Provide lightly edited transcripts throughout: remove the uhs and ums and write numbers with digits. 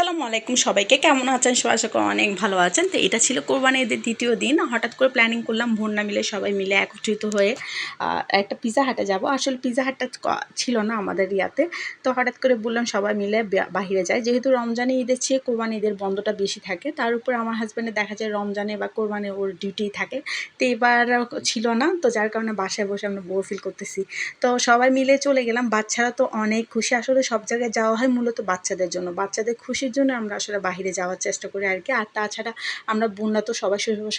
আসসালামু আলাইকুম সবাইকে, কেমন আছেন? সবাই আশা করি অনেক ভালো আছেন। তো এটা ছিল কোরবানি ঈদের দ্বিতীয় দিন। হঠাৎ করে প্ল্যানিং করলাম বোনরা মিলে সবাই মিলে একত্রিত হয়ে একটা পিজা হাটে যাব। আসলে পিজা হাটটা ছিল না আমাদের ইয়াতে, তো হঠাৎ করে বললাম সবাই মিলে বাহিরে যাই। যেহেতু রমজানে ঈদের চেয়ে কোরবানি ঈদের বন্ধটা বেশি থাকে, তার উপর আমার হাজব্যান্ডের দেখা যায় রমজানে বা কোরবানি ওর ডিউটি থাকে। তো এবার ছিল না, তো যার কারণে বাসায় বসে আমরা বোর ফিল করতেছি। তো সবাই মিলে চলে গেলাম। বাচ্চারা তো অনেক খুশি। আসলে সব জায়গায় যাওয়া হয় মূলত বাচ্চাদের জন্য, বাচ্চাদের খুশির জন্য আমরা আসলে বাহিরে যাওয়ার চেষ্টা করি আর কি। আর তাছাড়া আমরা বোনরা তো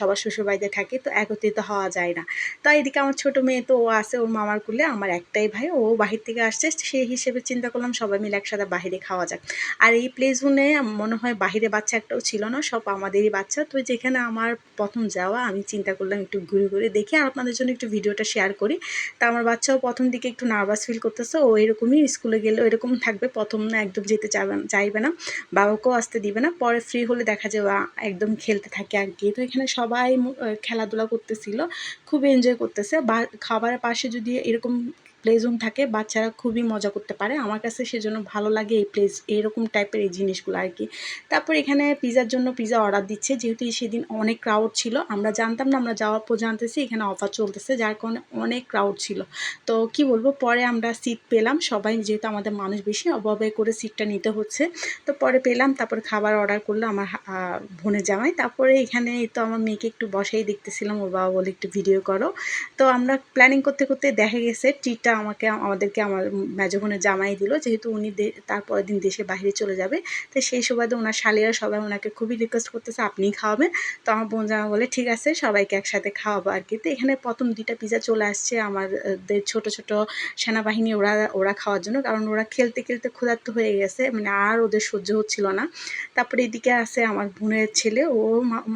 সবার শ্বশুরবাড়িতে থাকি, তো একত্রিত হওয়া যায় না। তো এদিকে আমার ছোটো মেয়ে তো ও আছে ওর মামার কুলে, আমার একটাই ভাই, ও বাহির থেকে আসছে। সেই হিসেবে চিন্তা করলাম সবাই মিলে একসাথে বাহিরে খাওয়া যাক। আর এই প্লে জোনে মনে হয় বাহিরে বাচ্চা একটাও ছিল না, সব আমাদেরই বাচ্চা। তো যেখানে আমার প্রথম যাওয়া, আমি চিন্তা করলাম একটু ঘুরে ঘুরে দেখি আর আপনাদের জন্য একটু ভিডিওটা শেয়ার করি। তা আমার বাচ্চাও প্রথম দিকে একটু নার্ভাস ফিল করতেছে। ও এরকমই স্কুলে গেলেও এরকম থাকবে, প্রথম না একদম যেতে চাইবে না, বাবাকেও আসতে দিবে না। পরে ফ্রি হলে দেখা যায় একদম খেলতে থাকে আর কি। তো এখানে সবাই খেলাধুলা করতেছিল, খুব এনজয় করতেছে। বা খাবারের পাশে যদি এরকম প্লে জোন থাকে, বাচ্চারা খুবই মজা করতে পারে। আমার কাছে সেজন্য ভালো লাগে এই এরকম টাইপের এই জিনিসগুলো আর কি। তারপর এখানে পিজার জন্য পিজা অর্ডার দিচ্ছে, যেহেতু সেদিন অনেক ক্রাউড ছিল। আমরা জানতাম না, আমরা যাওয়ার পর জানতেছি এখানে অফার চলতেছে, যার কারণে অনেক ক্রাউড ছিল। তো কি বলবো, পরে আমরা সিট পেলাম সবাই, যেহেতু আমাদের মানুষ বেশি, অভাবে করে সিটটা নিতে হচ্ছে। তো পরে পেলাম, তারপরে খাবার অর্ডার করলো আমার বোনের জামাই। তারপরে এখানে তো আমার মেয়েকে একটু বসেই দেখতেছিলাম, ওর বাবা বলে একটু ভিডিও করো। তো আমরা প্ল্যানিং করতে করতে দেখা গেছে ট্রিটটা আমাদেরকে আমার মেজো বোনের জামাই দিল, যেহেতু উনি তারপরের দিন দেশে বাইরে চলে যাবে। তো সেই সুবাদে ওনার শালিরা সবাই ওনাকে খুবই রিকোয়েস্ট করতেছে আপনিই খাওয়াবেন। তো আমার বোন জামা বলে ঠিক আছে, সবাইকে একসাথে খাওয়াবো আর কি। তো এখানে প্রথম 2টা পিজা চলে আসছে আমাদের ছোট ছোট সেনাবাহিনী, ওরা খাওয়ার জন্য, কারণ ওরা খেলতে খেলতে ক্ষুধার্ত হয়ে গেছে, মানে আর ওদের সহ্য হচ্ছিল না। তারপরে এদিকে আছে আমার বোনের ছেলে, ও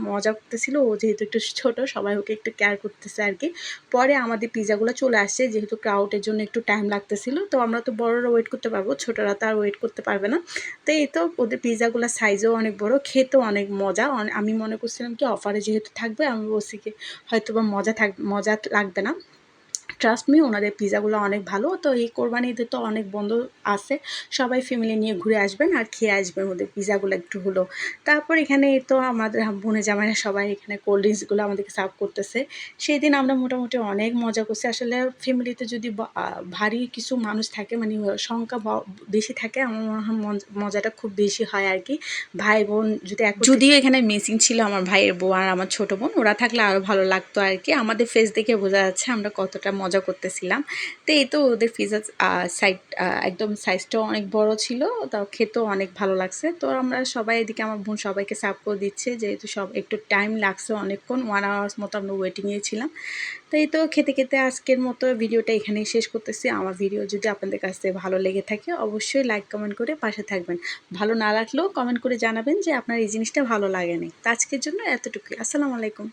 মজা করতেছিল। ও যেহেতু একটু ছোট, সবাই ওকে একটু কেয়ার করতেছে আর কি। পরে আমাদের পিজাগুলো চলে আসছে, যেহেতু ক্রাউডের জন্য একটু টাইম লাগতেছিল। তো আমরা তো বড়রা ওয়েট করতে পারবো, ছোটরা তো আর ওয়েট করতে পারবে না। তো এই তো ওদের পিজাগুলোর সাইজও অনেক বড়, খেতেও অনেক মজা। আমি মনে করছিলাম কি অফারে যেহেতু থাকবে, আমি বলছি কি হয়তো বা মজা লাগবে না। ট্রাস্ট মি, ওনাদের পিজাগুলো অনেক ভালো। তো এই কোরবানি ঈদে তো অনেক বন্ধ আছে, সবাই ফ্যামিলি নিয়ে ঘুরে আসবেন আর খেয়ে আসবেন ওদের পিজাগুলো একটু হলো। তারপর এখানে তো আমাদের বোনে জামাইরা সবাই এখানে কোল্ড ড্রিঙ্কসগুলো আমাদেরকে সার্ভ করতেছে। সেই দিন আমরা মোটামুটি অনেক মজা করছি। আসলে ফ্যামিলিতে যদি ভারী কিছু মানুষ থাকে, মানে সংখ্যা বেশি থাকে, আমার মনে হয় মজাটা খুব বেশি হয় আর কি। ভাই বোন যদি যদিও এখানে মিসিং ছিল আমার ভাইয়ের বউ আর আমার ছোটো বোন, ওরা থাকলে আরও ভালো লাগতো আর কি। আমাদের ফেস দেখে বোঝা যাচ্ছে আমরা কতটা মজা করতেছিলাম। তো এই তো ওদের পিজা একদম সাইজটাও অনেক বড় ছিল, তাও খেতেও অনেক ভালো লাগছে। তো আমরা সবাই এদিকে আমার বোন সবাইকে সার্ভ করে দিচ্ছে, যেহেতু সব একটু টাইম লাগছে, অনেকক্ষণ 1 আওয়ার্স মতো আমরা ওয়েটিংয়ে ছিলাম। তো এই তো খেতে খেতে আজকের মতো ভিডিওটা এখানেই শেষ করতেছি। আমার ভিডিও যদি আপনাদের কাছে ভালো লেগে থাকে, অবশ্যই লাইক কমেন্ট করে পাশে থাকবেন। ভালো না লাগলেও কমেন্ট করে জানাবেন যে আপনার এই জিনিসটা ভালো লাগেনি। তো আজকের জন্য এতটুকুই। আসসালামু আলাইকুম।